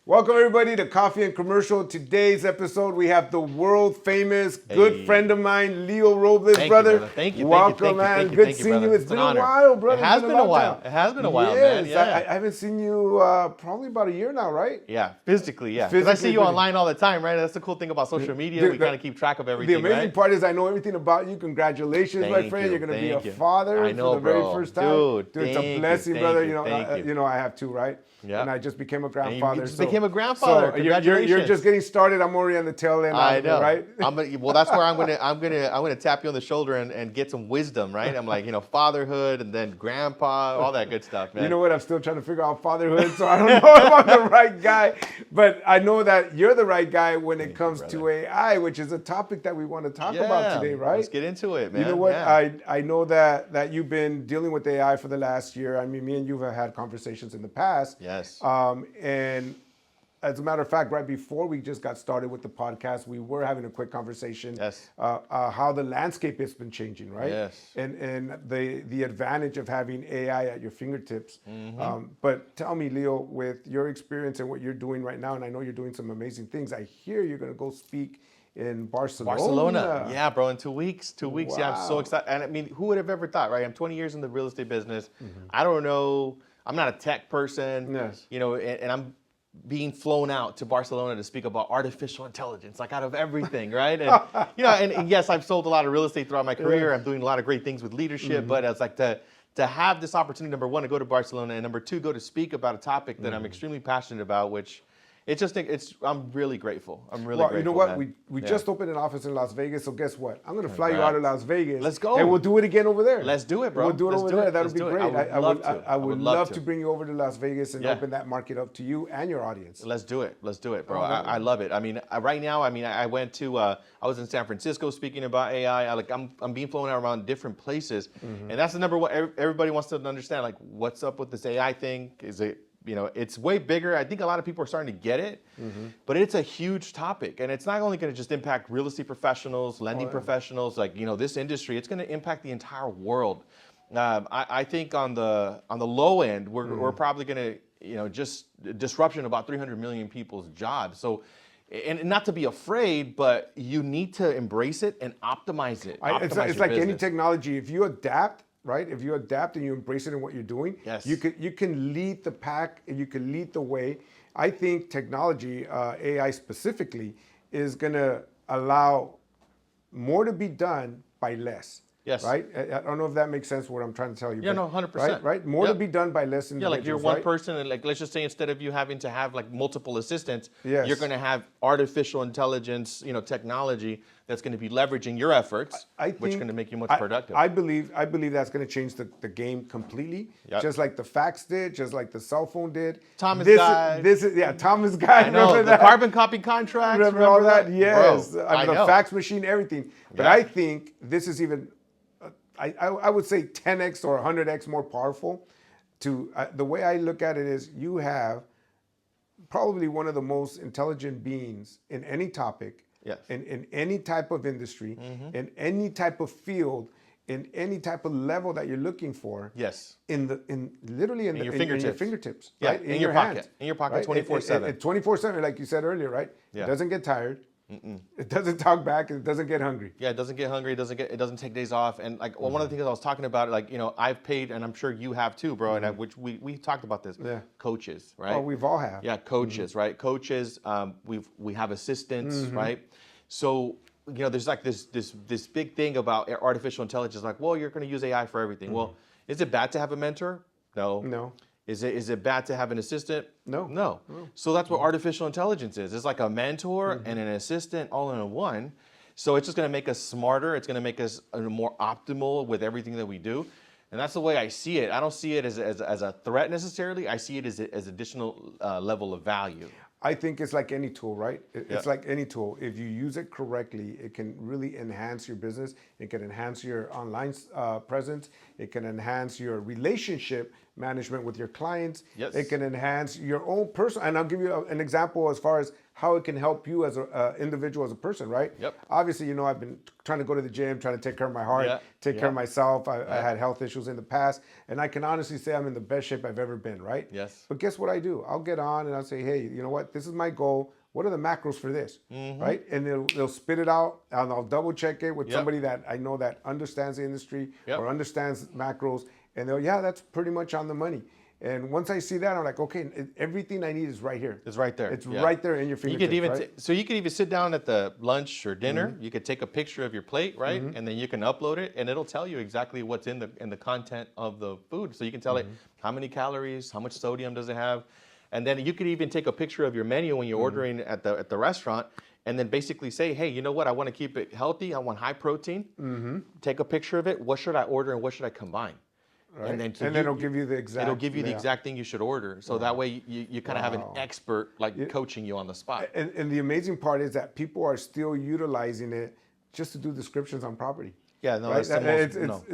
Welcome everybody to Coffee and Commercial. Today's episode, we have the world famous good friend of mine, Leo Robles, brother. Thank you. Welcome, man. Good seeing you. It's been a while, brother. It has been a while. It has been a while, man. Yeah. I haven't seen you probably about a year now, right? Yeah, physically, yeah. Because I see you online all the time, right? That's the cool thing about social media. We kind of keep track of everything. The amazing part is I know everything about you. Congratulations, my friend. You're going to be a father for the very first time. Dude, it's a blessing, brother. You know, I have two, right? Yeah. And I just became a grandfather. You just became a grandfather. So you're just getting started. I'm already on the tail end. I know, right? Well, that's where I'm gonna tap you on the shoulder and get some wisdom, right? I'm like, fatherhood and then grandpa, all that good stuff, man. You know what? I'm still trying to figure out fatherhood, so I don't know if I'm the right guy. But I know that you're the right guy when it comes to AI, which is a topic that we want to talk about today, right? Let's get into it, man. You know what? Yeah. I know that you've been dealing with AI for the last year. I mean, me and you have had conversations in the past. Yes. And as a matter of fact, right before we just got started with the podcast, we were having a quick conversation. Yes. How the landscape has been changing, right? Yes. And the advantage of having AI at your fingertips. Mm-hmm. But tell me, Leo, with your experience and what you're doing right now, and I know you're doing some amazing things. I hear you're going to go speak in Barcelona. Yeah, bro, in 2 weeks. 2 weeks. Wow. Yeah, I'm so excited. And I mean, who would have ever thought, right? I'm 20 years in the real estate business. Mm-hmm. I don't know. I'm not a tech person. Yes. And I'm being flown out to Barcelona to speak about artificial intelligence, like out of everything, right? And and yes, I've sold a lot of real estate throughout my career. I'm doing a lot of great things with leadership, but it's like to have this opportunity, number one, to go to Barcelona, and number two, go to speak about a topic that I'm extremely passionate about, which I'm really grateful. I'm really grateful. You know what? Man. We just opened an office in Las Vegas, so guess what? I'm going to fly you out of Las Vegas. Let's go. And we'll do it again over there. Let's do it, bro. We'll do it over there. That would be great. I would love to bring you over to Las Vegas and open that market up to you and your audience. Let's do it, bro. I love it. I mean, right now, I went to, I was in San Francisco speaking about AI. I'm being flown around different places. Mm-hmm. And that's the number one, everybody wants to understand, like, what's up with this AI thing? Is it, it's way bigger. I think a lot of people are starting to get it, but it's a huge topic. And it's not only going to just impact real estate professionals, lending professionals, like, this industry, it's going to impact the entire world. I think on the low end, we're probably going to, just disruption of about 300 million people's jobs. So, and not to be afraid, but you need to embrace it and optimize it. It's like business. Any technology, if you adapt, right? If you adapt and you embrace it in what you're doing, yes, you can lead the pack and you can lead the way. I think technology, AI specifically, is going to allow more to be done by less. Yes. Right? I don't know if that makes sense what I'm trying to tell you. Yeah, no, 100%. Right? More to be done by less individuals. Yeah, like you're one person, and like let's just say instead of you having to have like multiple assistants, you're going to have artificial intelligence, technology that's going to be leveraging your efforts, which is going to make you much productive. I believe that's going to change the game completely. Yep. Just like the fax did, just like the cell phone did. Thomas Guy. Thomas Guy. I know, the carbon copy contracts. Remember all that? Yes. Bro, the fax machine, everything. But I think this is even, I would say 10x or 100x more powerful. The way I look at it is you have probably one of the most intelligent beings in any topic, yes, in any type of industry, in any type of field, in any type of level that you're looking for. Yes. Literally in your fingertips. Yeah, right? in your pocket. In your pocket, 24/7. 24/7, like you said earlier, right? Yeah. It doesn't get tired. It doesn't talk back. It doesn't get hungry. Yeah, it doesn't get hungry. It doesn't take days off. And like one of the things I was talking about, like I've paid, and I'm sure you have too, bro. And which we talked about this. Yeah. Coaches, right? Oh, we've all have. Yeah, coaches, right? Coaches. We have assistants, right? So there's like this big thing about artificial intelligence. Like, well, you're going to use AI for everything. Well, is it bad to have a mentor? No. No. Is it bad to have an assistant? No. No. So that's what artificial intelligence is. It's like a mentor and an assistant all in one. So it's just going to make us smarter. It's going to make us more optimal with everything that we do. And that's the way I see it. I don't see it as a threat necessarily. I see it as additional level of value. I think it's like any tool, right? It's like any tool. If you use it correctly, it can really enhance your business. It can enhance your online presence. It can enhance your relationship management with your clients. Yes. It can enhance your own personal. And I'll give you an example as far as how it can help you as a individual, as a person, right? Yep. Obviously, I've been trying to go to the gym, trying to take care of my heart, Yeah, take care of yeah. myself. I had health issues in the past, and I can honestly say I'm in the best shape I've ever been, right? Yes. But guess what I do? I'll get on and I'll say, hey, you know what? This is my goal. What are the macros for this, right? And they'll spit it out, and I'll double check it with Yep. somebody that I know that understands the industry Yep. or understands macros, and they'll, yeah, that's pretty much on the money. And once I see that, I'm like, okay, everything I need is right here. It's right there. It's Yeah. right there in your fingertips. You could even right? so you could even sit down at the lunch or dinner. You could take a picture of your plate, right, and then you can upload it, and it'll tell you exactly what's in the content of the food. So you can tell it how many calories, how much sodium does it have, and then you could even take a picture of your menu when you're ordering at the restaurant, and then basically say, hey, you know what? I want to keep it healthy. I want high protein. Take a picture of it. What should I order and what should I combine? Right. And then, it'll give you the exact. It'll give you the exact thing you should order. So that way you kind of have an expert coaching you on the spot. And the amazing part is that people are still utilizing it just to do descriptions on property. Yeah, no, right? that's the most,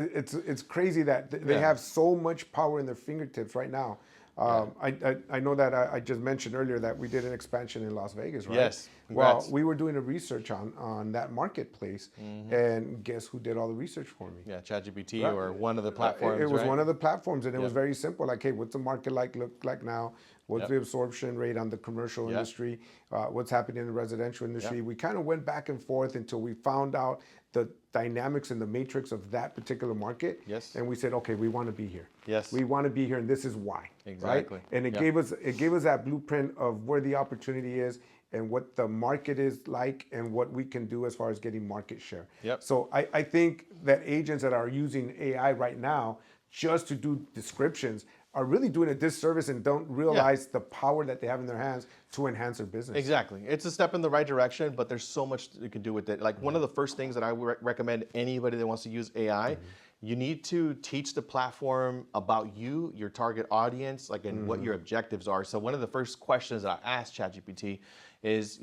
It's crazy that they have so much power in their fingertips right now. I know that I just mentioned earlier that we did an expansion in Las Vegas, right? Yes. Well, we were doing a research on that marketplace, and guess who did all the research for me? Yeah, ChatGPT or one of the platforms. It was right? one of the platforms, and it was very simple. Like, hey, what's the market look like now? What's the absorption rate on the commercial industry? What's happening in the residential industry? We kind of went back and forth until we found out the dynamics and the matrix of that particular market. Yes. And we said, okay, we want to be here. Yes. We want to be here, and this is why. Exactly. Right? And it gave us that blueprint of where the opportunity is and what the market is like and what we can do as far as getting market share. Yep. So I think that agents that are using AI right now just to do descriptions are really doing a disservice and don't realize the power that they have in their hands to enhance their business. Exactly. It's a step in the right direction, but there's so much you can do with it. Like one of the first things that I would recommend anybody that wants to use AI, you need to teach the platform about you, your target audience, like and what your objectives are. So one of the first questions that I asked ChatGPT is,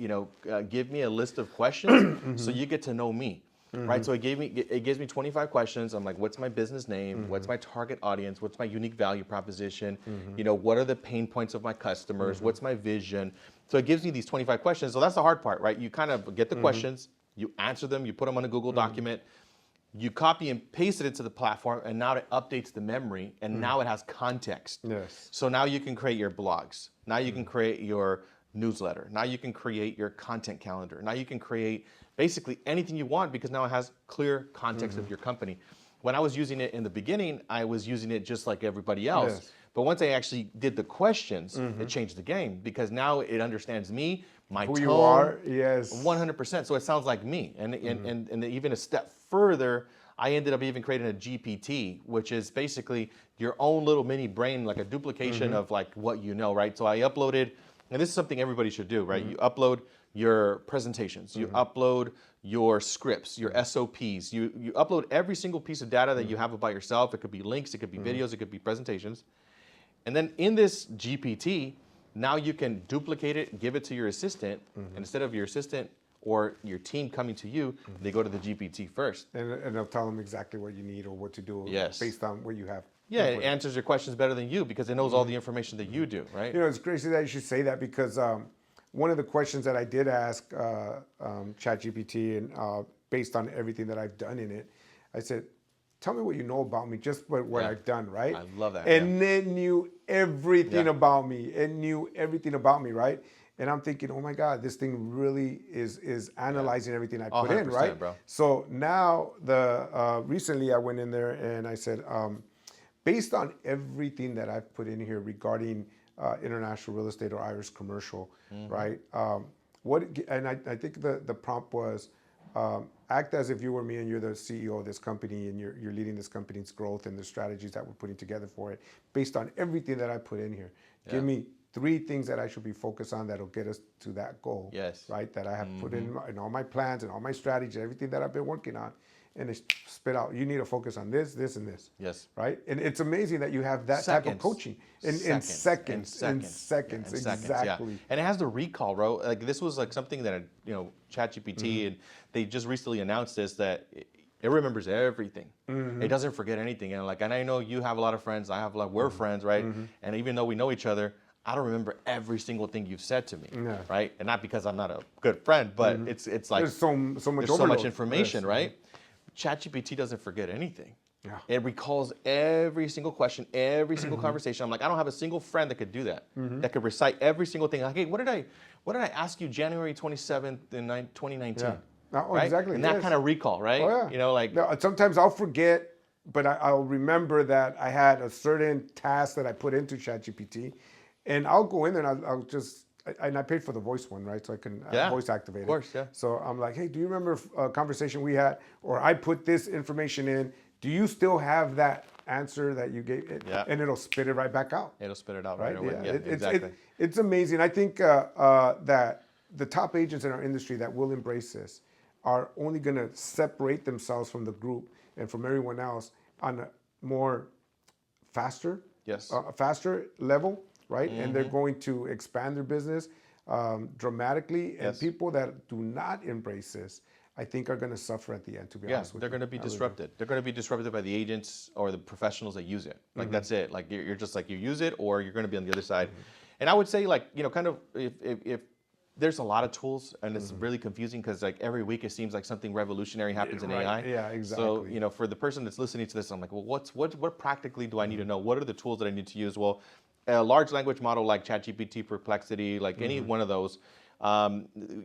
give me a list of questions so you get to know me. Right, so it gives me 25 questions. I'm like, what's my business name? What's my target audience? What's my unique value proposition? What are the pain points of my customers? What's my vision? So it gives me these 25 questions. So that's the hard part, right? You kind of get the questions, you answer them, you put them on a Google document, you copy and paste it into the platform, and now it updates the memory, and now it has context. Yes. So now you can create your blogs. Now you can create your newsletter. Now you can create your content calendar. Now you can create basically anything you want because now it has clear context of your company. When I was using it in the beginning, I was using it just like everybody else. Yes. But once I actually did the questions, it changed the game because now it understands me, my Who tone. you are, yes. 100%. So it sounds like me. And even a step further, I ended up even creating a GPT, which is basically your own little mini brain, like a duplication of like what you know, right? So I uploaded, and this is something everybody should do, right? You upload your presentations, you upload your scripts, your SOPs, you upload every single piece of data that you have about yourself. It could be links, it could be videos, it could be presentations. And then in this GPT, now you can duplicate it, give it to your assistant, and instead of your assistant or your team coming to you, they go to the GPT first. And they'll tell them exactly what you need or what to do based on what you have. Yeah, it answers your questions better than you because it knows all the information that you do, right? It's crazy that you should say that because one of the questions that I did ask ChatGPT, and based on everything that I've done in it, I said, tell me what you know about me, just what I've done, right? I love that. And it knew everything about me. It knew everything about me, right? And I'm thinking, oh my God, this thing really is analyzing everything I put in, right? Bro. So now recently I went in there and I said, based on everything that I've put in here regarding international real estate or Irish commercial, right? I think the prompt was, act as if you were me and you're the CEO of this company and you're leading this company's growth and the strategies that we're putting together for it. Based on everything that I put in here, give me 3 things that I should be focused on that'll get us to that goal. Yes. Right? That I have put in all my plans and all my strategies, everything that I've been working on. And it spit out, you need to focus on this, this, and this. Yes. Right? And it's amazing that you have that type of coaching in seconds. Exactly. Yeah. And it has the recall, bro. Like this was like something that, ChatGPT, and they just recently announced this, that it remembers everything. It doesn't forget anything. And I know you have a lot of friends, I have a lot, we're friends, right? And even though we know each other, I don't remember every single thing you've said to me, Yeah. right? And not because I'm not a good friend, but it's like There's so much there's so overload. much information, Yes. right? ChatGPT doesn't forget anything. Yeah. It recalls every single question, every single conversation. I'm like, I don't have a single friend that could do that, that could recite every single thing. Like, hey, what did I ask you January 27th in 2019? Yeah. Oh, right? exactly. And that yes. kind of recall, right? Oh, yeah. You know, like, No, sometimes I'll forget, but I'll remember that I had a certain task that I put into ChatGPT, and I'll go in there and I'll just, and I paid for the voice one, right? So I can Yeah, voice activate of course, it. yeah. So I'm like, hey, do you remember a conversation we had, or I put this information in? Do you still have that answer that you gave it? Yeah. And it'll spit it right back out. it'll spit it out Right? right away. Yeah. Yeah, It's exactly. it's amazing. I think that the top agents in our industry that will embrace this are only going to separate themselves from the group and from everyone else on a more faster, Yes. faster level, right? And they're going to expand their business dramatically. And Yes. people that do not embrace this, I think, are going to suffer at the end. To be Yeah, honest with they're you, going to be I really do. disrupted. They're going to be disrupted by the agents or the professionals that use it. Like that's it. Like you're just like you use it, or you're going to be on the other side. And I would say, like, you know, kind of if there's a lot of tools, and it's really confusing because like every week it seems like something revolutionary happens in Right. AI. Yeah, So exactly. you know, for the person that's listening to this, I'm like, well, what practically do I need to know? What are the tools that I need to use? Well, a large language model like ChatGPT, Perplexity, like any one of those.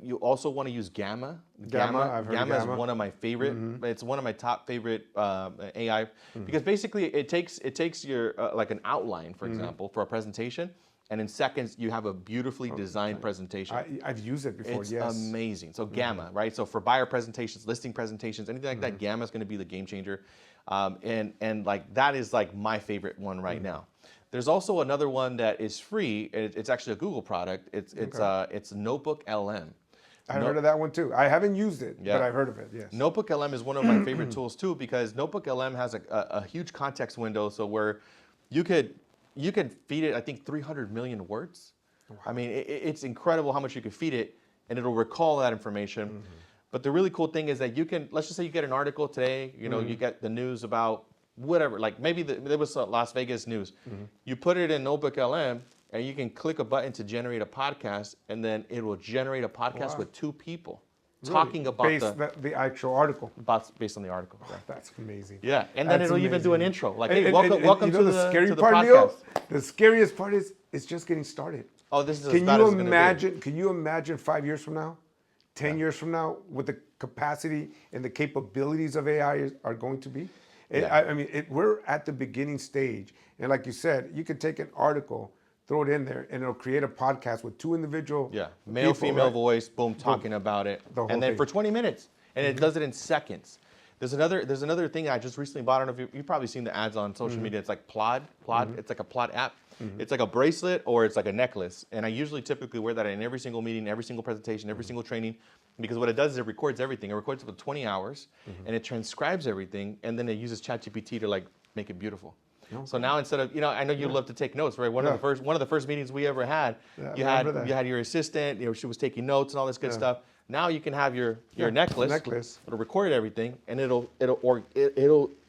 You also want to use Gamma. Gamma, I've heard of Gamma is Gamma. one of my favorite. It's one of my top favorite AI because basically it takes your like an outline, for example, for a presentation, and in seconds you have a beautifully designed presentation. I've used it before. It's yes. amazing. So Gamma, right? So for buyer presentations, listing presentations, anything like that, Gamma is going to be the game changer, and like that is like my favorite one right now. There's also another one that is free. It's actually a Google product. It's Notebook LM. I've heard of that one too. I haven't used it, Yeah. but I've heard of it. Yes. Notebook LM is one of my favorite tools too because Notebook LM has a huge context window, so where you could feed it, I think, 300 million words. I mean, it's incredible how much you could feed it, and it'll recall that information. But the really cool thing is that you can, let's just say you get an article today, you know, you get the news about whatever, like maybe there was Las Vegas news. You put it in Notebook LM, and you can click a button to generate a podcast, and then it will generate a podcast with two people talking about the actual article. based on the article. Yeah. That's amazing. Yeah, and then That's it'll even do an amazing. intro, like, And- hey, and- welcome, and welcome you know to the the scary to the part, podcast. Leo? The scariest part is it's just getting started. Oh, this is as Can bad you as it's gonna be. imagine? Can you imagine 5 years from now, 10 years from now, what the capacity and the capabilities of AI are going to be? Yeah. I mean, we're at the beginning stage, and like you said, you could take an article, throw it in there, and it'll create a podcast with two individual Male, people, female right? voice, boom, talking about it, the whole and then thing. for 20 minutes, and it does it in seconds. There's another thing I just recently bought. I don't know if you've probably seen the ads on social media. It's like Plod. It's like a Plod app. It's like a bracelet or it's like a necklace. And I usually typically wear that in every single meeting, every single presentation, every single training, because what it does is it records everything. It records for 20 hours, and it transcribes everything, and then it uses ChatGPT to like make it beautiful. So now instead of, you know, I know you love to take notes, right? One of the first meetings we ever had, you had your assistant, you know, she was taking notes and all this good stuff. Now you can have your necklace. It'll record everything, and it'll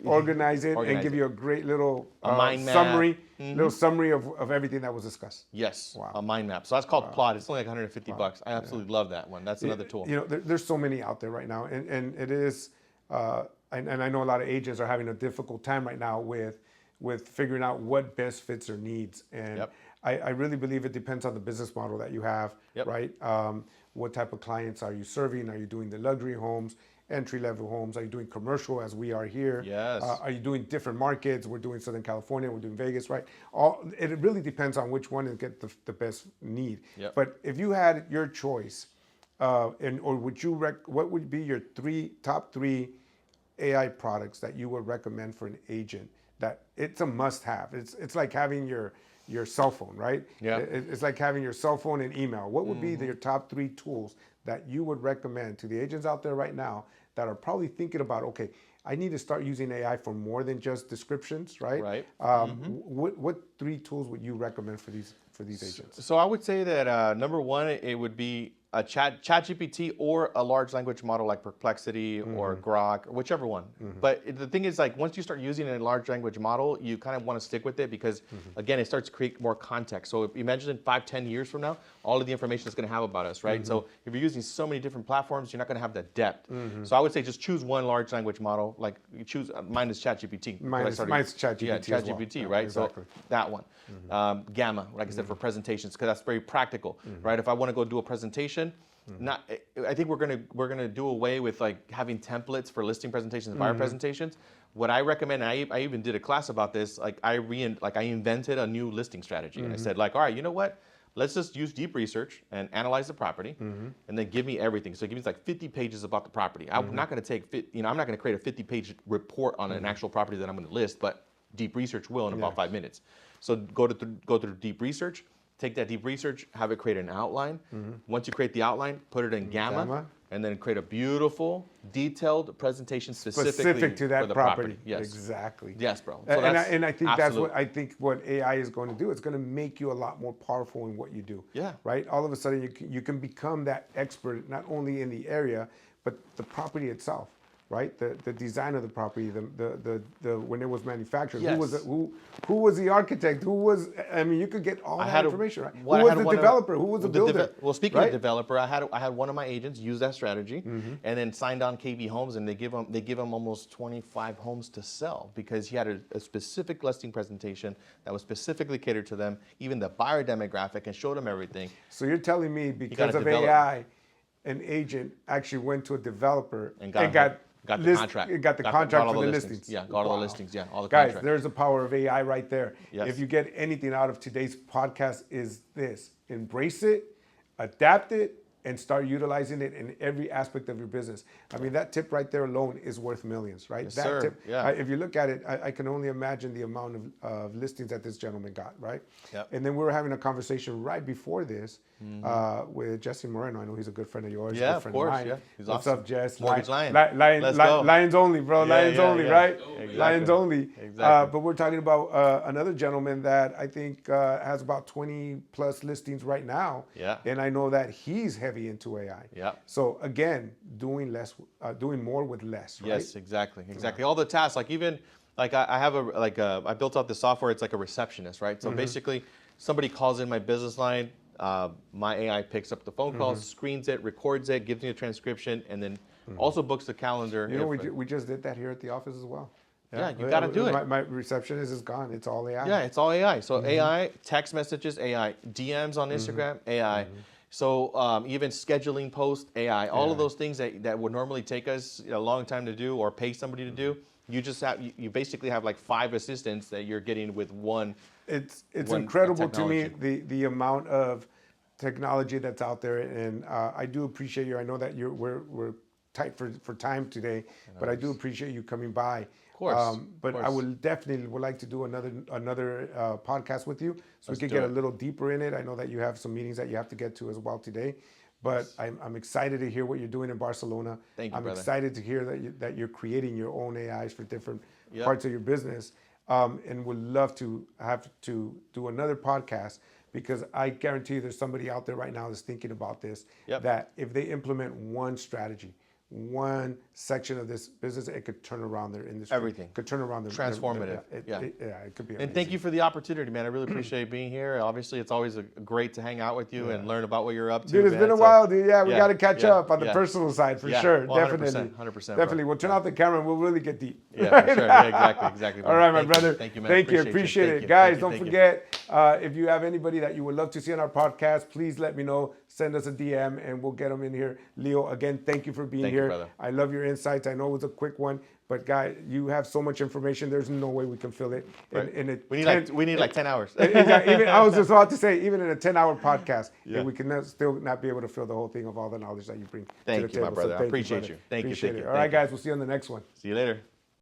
organize it and give you a great little mind map. summary, little summary of everything that was discussed. Yes, Wow. a mind map. So that's called Plot. It's only like 150 bucks. I absolutely love that one. That's another tool. You know, there's so many out there right now, and it is, and I know a lot of agents are having a difficult time right now with figuring out what best fits their needs. And I really believe it depends on the business model that you have, right? What type of clients are you serving? Are you doing the luxury homes, entry-level homes? Are you doing commercial as we are here? Yes. Are you doing different markets? We're doing Southern California, we're doing Vegas, right? It really depends on which one and get the best need. But if you had your choice, what would be your top three AI products that you would recommend for an agent that it's a must-have? It's like having your cell phone, right? Yeah. It's like having your cell phone and email. What would be your top three tools that you would recommend to the agents out there right now that are probably thinking about, okay, I need to start using AI for more than just descriptions, right? Right. What three tools would you recommend for these agents? So I would say that number one, it would be a ChatGPT or a large language model like Perplexity or Grok, or whichever one. But the thing is, like, once you start using a large language model, you kind of want to stick with it because, again, it starts to create more context. So imagine 5, 10 years from now, all of the information it's going to have about us, right? So if you're using so many different platforms, you're not going to have that depth. So I would say just choose one large language model. Like, you choose, mine is ChatGPT. Mine's ChatGPT. Yeah, as well. ChatGPT, Yeah, right? exactly. So that one. Gamma, like I said, for presentations, because that's very practical, right? If I want to go do a presentation, I think we're gonna do away with like having templates for listing presentations and buyer presentations. What I recommend, I even did a class about this. Like I invented a new listing strategy. I said like, all right, you know what? Let's just use deep research and analyze the property, and then give me everything. So give me like 50 pages about the property. I'm not going to I'm not going to create a 50-page report on an actual property that I'm going to list, but deep research will in about 5 minutes. So go through deep research. Take that deep research, have it create an outline. Once you create the outline, put it in Gamma, and then create a beautiful, detailed presentation specific to that for the property. Yes, exactly. Yes, bro. So and I think that's what AI is going to do. It's going to make you a lot more powerful in what you do. Yeah. Right. All of a sudden, you can become that expert not only in the area, but the property itself. Right, the design of the property, the when it was manufactured, Yes. who was the architect, who was, I mean, you could get all that information, right? Who I was had the one of- developer, who was the builder? Well, speaking right? of developer, I had one of my agents use that strategy and then signed on KB Homes, and they give him almost 25 homes to sell because he had a specific listing presentation that was specifically catered to them, even the buyer demographic, and showed them everything. So you're telling me because of AI, an agent actually went to a developer and got the contract. Got the contract for the listings. Yeah, got all the listings. Yeah, all the Guys, contracts. there's the power of AI right there. Yes. If you get anything out of today's podcast, is this: embrace it, adapt it, and start utilizing it in every aspect of your business. I mean, that tip right there alone is worth millions, right? Yes, that sir. tip. Yeah. If you look at it, I can only imagine the amount of listings that this gentleman got, right? Yep. And then we were having a conversation right before this with Jesse Moreno. I know he's a good friend of yours. Yeah, good friend of course. mine. Yeah, he's What's awesome. up, Jess? Mortgage Lion. Let's go. Lions only, bro. Lions only, right? Exactly. Lions only. Exactly. But we're talking about another gentleman that I think has about 20 plus listings right now. Yeah. And I know that he's heavy into AI. Yeah. So again, doing more with less, right? Yes, exactly. All the tasks, like even like I have I built out the software. It's like a receptionist, right? So basically, somebody calls in my business line. My AI picks up the phone call, screens it, records it, gives me a transcription, and then also books the calendar. You know, we just did that here at the office as well. Yeah, you got to do it. My receptionist is gone. It's all AI. Yeah, it's all AI. So AI, text messages, AI, DMs on Instagram, AI. So even scheduling posts, AI. All of those things that would normally take us a long time to do or pay somebody to do, you basically have like 5 assistants that you're getting with one. It's one incredible to me technology. the amount of technology that's out there, and I do appreciate you. I know that we're tight for time today, but I do appreciate you coming by. Of course. But I would like to do another podcast with you, so we could get a little deeper in it. I know that you have some meetings that you have to get to as well today, but I'm excited to hear what you're doing in Barcelona. Thank you, I'm brother. excited to hear that you're creating your own AIs for different parts of your business, and would love to have to do another podcast, because I guarantee you there's somebody out there right now that's thinking about this, that if they implement one strategy, one section of this business, it could turn around their industry. Everything. Could turn around their Transformative. it could be amazing. And thank you for the opportunity, man. I really appreciate being here. Obviously, it's always great to hang out with you and learn about what you're up to. Dude, it's man. been a while, dude. Yeah, we got to catch up on the yeah. personal side for Yeah, sure. 100%, Definitely. 100%, Definitely. bro. We'll turn off the camera and we'll really get deep. Yeah, for sure. Yeah, exactly. All right, my Thank you. brother. Thank you, man. Thank you. Appreciate Thank it. you. Guys, Thank you. don't Thank you. forget, if you have anybody that you would love to see on our podcast, please let me know. Send us a DM and we'll get them in here. Leo, again, thank you for being Thank you, here. brother. I love your insights. I know it was a quick one, but guys, you have so much information. There's no way we can fill it. Right. And We need like 10 hours. even I was just about to say, even in a 10-hour podcast, we can still not be able to fill the whole thing of all the knowledge that you bring to the Thank you, table. my brother. So I thank appreciate brother. you. Thank you. Appreciate Thank it. you. All right, Thank you. guys, we'll see you on the next one. See you later.